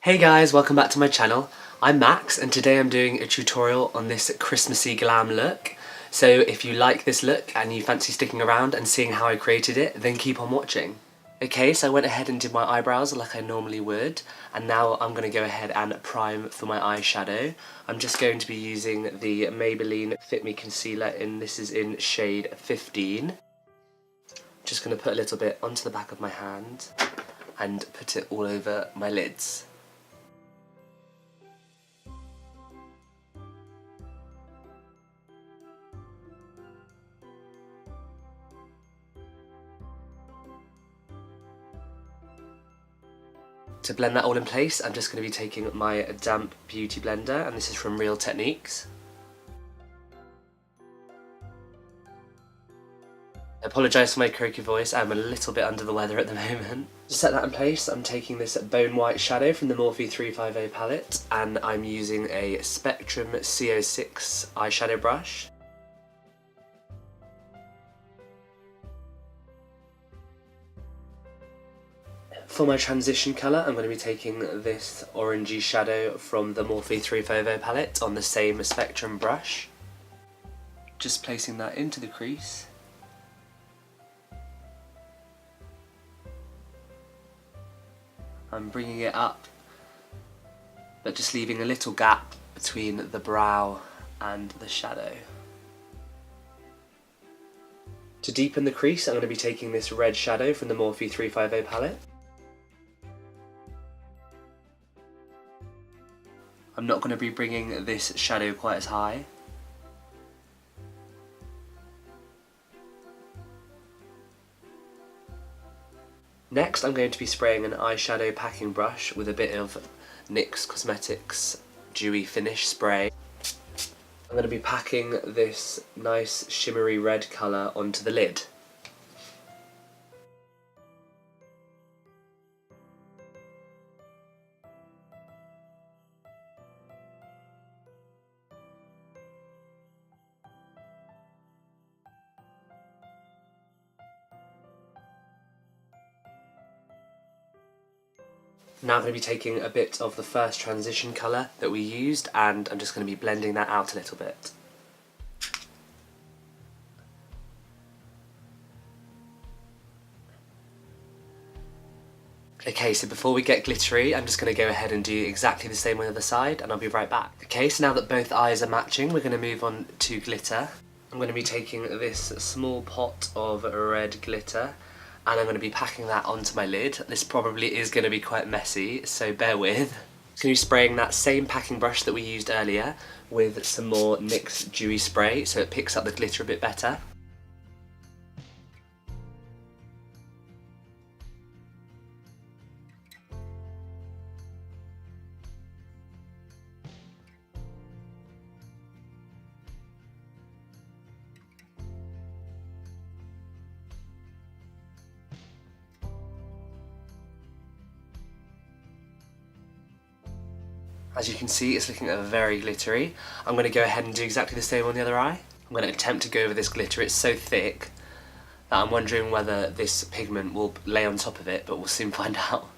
Hey guys, welcome back to my channel. I'm Max and today I'm doing a tutorial on this Christmassy glam look. So if you like this look and you fancy sticking around and seeing how I created it, then keep on watching. Okay, so I went ahead and did my eyebrows like I normally would, and now I'm going to go ahead and prime for my eyeshadow. I'm just going to be using the Maybelline Fit Me Concealer this is in shade 15. Just going to put a little bit onto the back of my hand and put it all over my lids. To blend that all in place, I'm just going to be taking my damp beauty blender, and this is from Real Techniques. I apologise for my croaky voice, I'm a little bit under the weather at the moment. To set that in place, I'm taking this bone white shadow from the Morphe 350 palette, and I'm using a Spectrum xoxo eyeshadow brush. For my transition colour, I'm going to be taking this orangey shadow from the Morphe 350 palette on the same Spectrum brush. Just placing that into the crease. I'm bringing it up, but just leaving a little gap between the brow and the shadow. To deepen the crease, I'm going to be taking this red shadow from the Morphe 350 palette. I'm not going to be bringing this shadow quite as high. Next, I'm going to be spraying an eyeshadow packing brush with a bit of NYX Cosmetics Dewy Finish spray. I'm going to be packing this nice shimmery red colour onto the lid. Now I'm going to be taking a bit of the first transition colour that we used, and I'm just going to be blending that out a little bit. Okay, so before we get glittery, I'm just going to go ahead and do exactly the same on the other side, and I'll be right back. Okay, so now that both eyes are matching, we're going to move on to glitter. I'm going to be taking this small pot of red glitter, and I'm going to be packing that onto my lid. This probably is going to be quite messy, so bear with. I'm going to be spraying that same packing brush that we used earlier with some more NYX Dewy spray so it picks up the glitter a bit better. As you can see, it's looking very glittery. I'm going to go ahead and do exactly the same on the other eye. I'm going to attempt to go over this glitter. It's so thick that I'm wondering whether this pigment will lay on top of it, but we'll soon find out.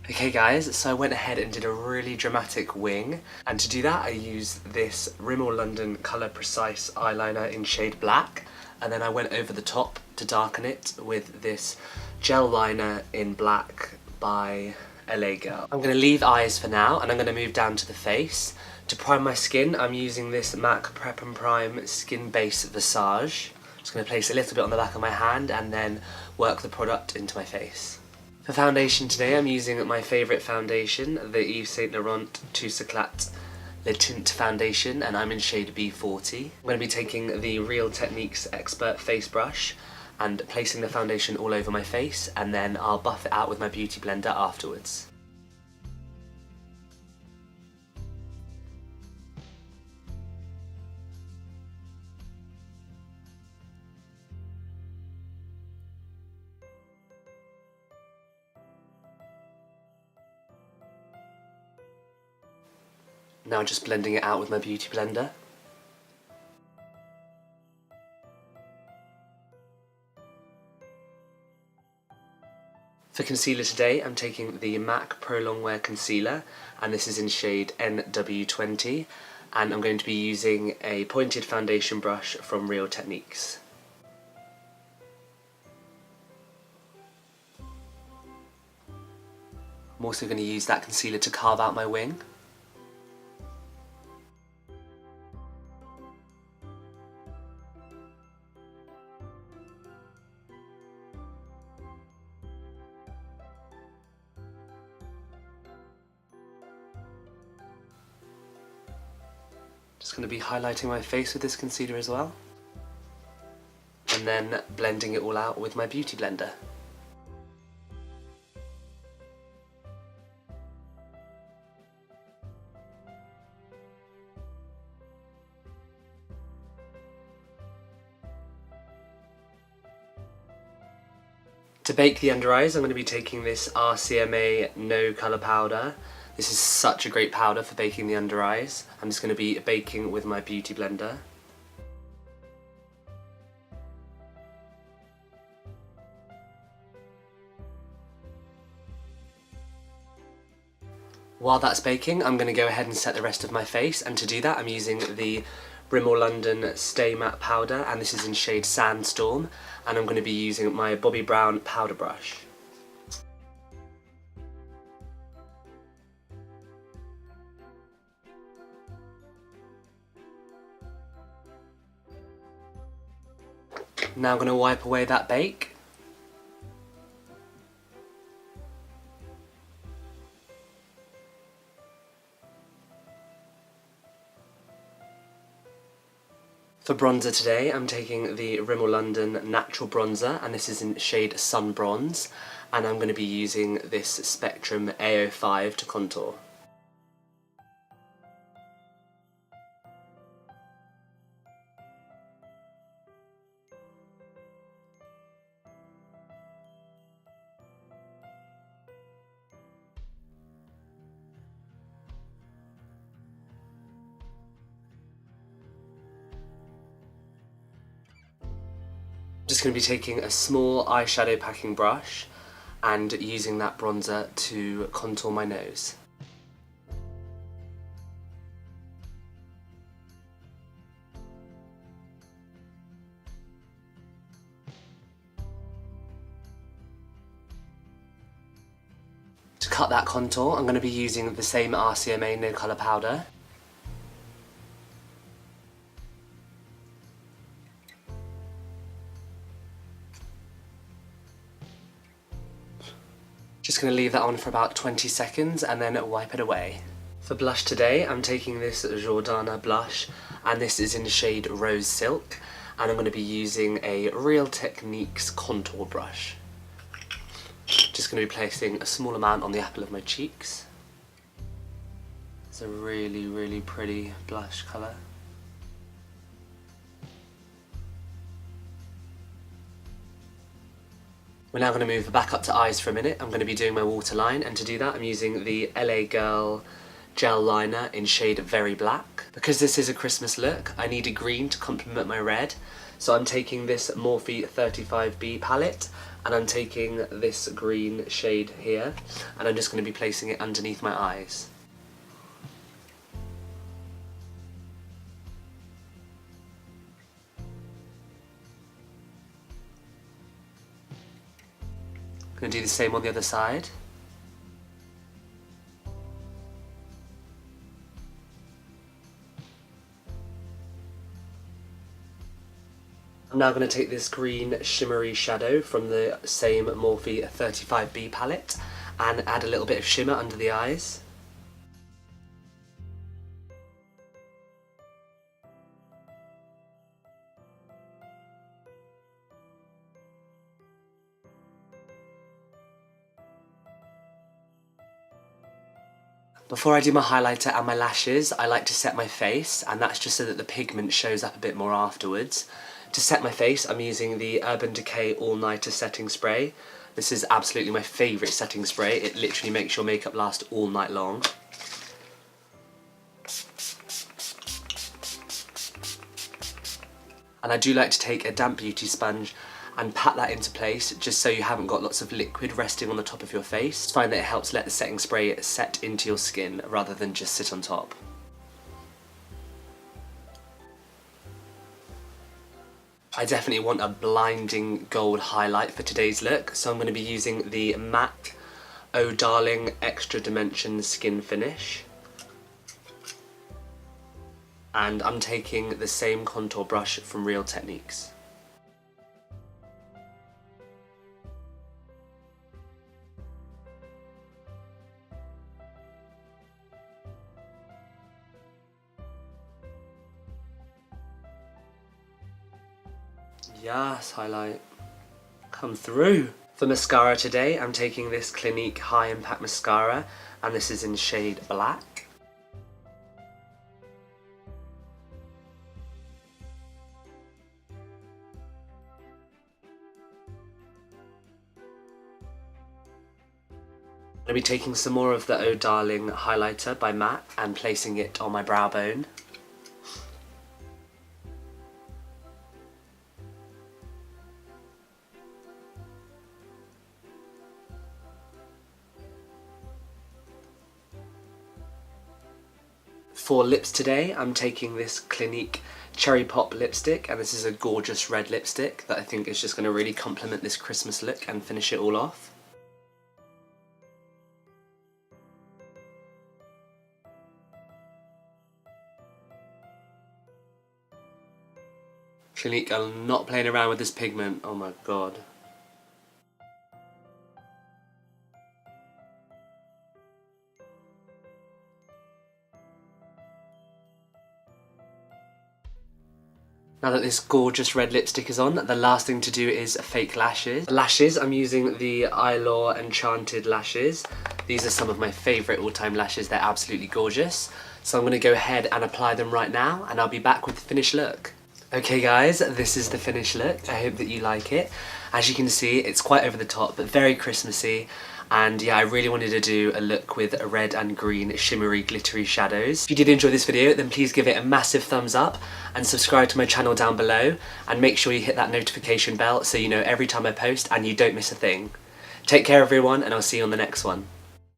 Okay guys, so I went ahead and did a really dramatic wing, and to do that I used this Rimmel London Colour Precise eyeliner in shade black, and then I went over the top to darken it with this gel liner in black by LA Girl. I'm going to leave eyes for now, and I'm going to move down to the face. To prime my skin, I'm using this MAC Prep and Prime Skin Base Visage. Just going to place a little bit on the back of my hand and then work the product into my face. For foundation today, I'm using my favourite foundation, the Yves Saint Laurent Tout Éclat Le Tint Foundation, and I'm in shade B40. I'm going to be taking the Real Techniques Expert Face Brush and placing the foundation all over my face, and then I'll buff it out with my beauty blender afterwards. Now just blending it out with my beauty blender. For concealer today, I'm taking the MAC Pro Longwear Concealer, and this is in shade NW20, and I'm going to be using a pointed foundation brush from Real Techniques. I'm also going to use that concealer to carve out my wing. Just going to be highlighting my face with this concealer as well, and then blending it all out with my beauty blender. To bake the under eyes, I'm going to be taking this RCMA No Colour Powder. This is such a great powder for baking the under eyes. I'm just going to be baking with my beauty blender. While that's baking, I'm going to go ahead and set the rest of my face, and to do that I'm using the Rimmel London Stay Matte Powder, and this is in shade Sandstorm, and I'm going to be using my Bobbi Brown powder brush. Now I'm going to wipe away that bake. For bronzer today, I'm taking the Rimmel London Natural Bronzer, and this is in shade Sun Bronze, and I'm going to be using this Spectrum A05 to contour. Just going to be taking a small eyeshadow packing brush and using that bronzer to contour my nose. To cut that contour, I'm going to be using the same RCMA No Colour Powder. Just going to leave that on for about 20 seconds and then wipe it away. For blush today, I'm taking this Jordana blush, and this is in shade Rose Silk, and I'm going to be using a Real Techniques contour brush. Just going to be placing a small amount on the apple of my cheeks. It's a really, really pretty blush colour. We're now going to move back up to eyes for a minute. I'm going to be doing my waterline, and to do that I'm using the LA Girl gel liner in shade Very Black. Because this is a Christmas look, I need a green to complement my red, so I'm taking this Morphe 35B palette, and I'm taking this green shade here, and I'm just going to be placing it underneath my eyes. I'm going to do the same on the other side. I'm now going to take this green shimmery shadow from the same Morphe 35B palette and add a little bit of shimmer under the eyes. Before I do my highlighter and my lashes, I like to set my face, and that's just so that the pigment shows up a bit more afterwards. To set my face, I'm using the Urban Decay All Nighter Setting Spray. This is absolutely my favourite setting spray. It literally makes your makeup last all night long. And I do like to take a damp beauty sponge and pat that into place just so you haven't got lots of liquid resting on the top of your face. I find that it helps let the setting spray set into your skin rather than just sit on top. I definitely want a blinding gold highlight for today's look, so I'm going to be using the MAC Oh Darling Extra Dimension Skinfinish. And I'm taking the same contour brush from Real Techniques. Yes, highlight. Come through. For mascara today, I'm taking this Clinique High Impact Mascara, and this is in shade Black. I'll be taking some more of the Oh Darling highlighter by MAC and placing it on my brow bone. For lips today, I'm taking this Clinique Cherry Pop lipstick, and this is a gorgeous red lipstick that I think is just going to really complement this Christmas look and finish it all off. Clinique are not playing around with this pigment, oh my god. Now that this gorgeous red lipstick is on, the last thing to do is fake lashes. Lashes, I'm using the Eyelure Enchanted lashes. These are some of my favourite all-time lashes, they're absolutely gorgeous. So I'm going to go ahead and apply them right now, and I'll be back with the finished look. Okay guys, this is the finished look. I hope that you like it. As you can see, it's quite over the top, but very Christmassy. And yeah, I really wanted to do a look with red and green shimmery glittery shadows. If you did enjoy this video, then please give it a massive thumbs up and subscribe to my channel down below, and make sure you hit that notification bell so you know every time I post and you don't miss a thing. Take care everyone, and I'll see you on the next one.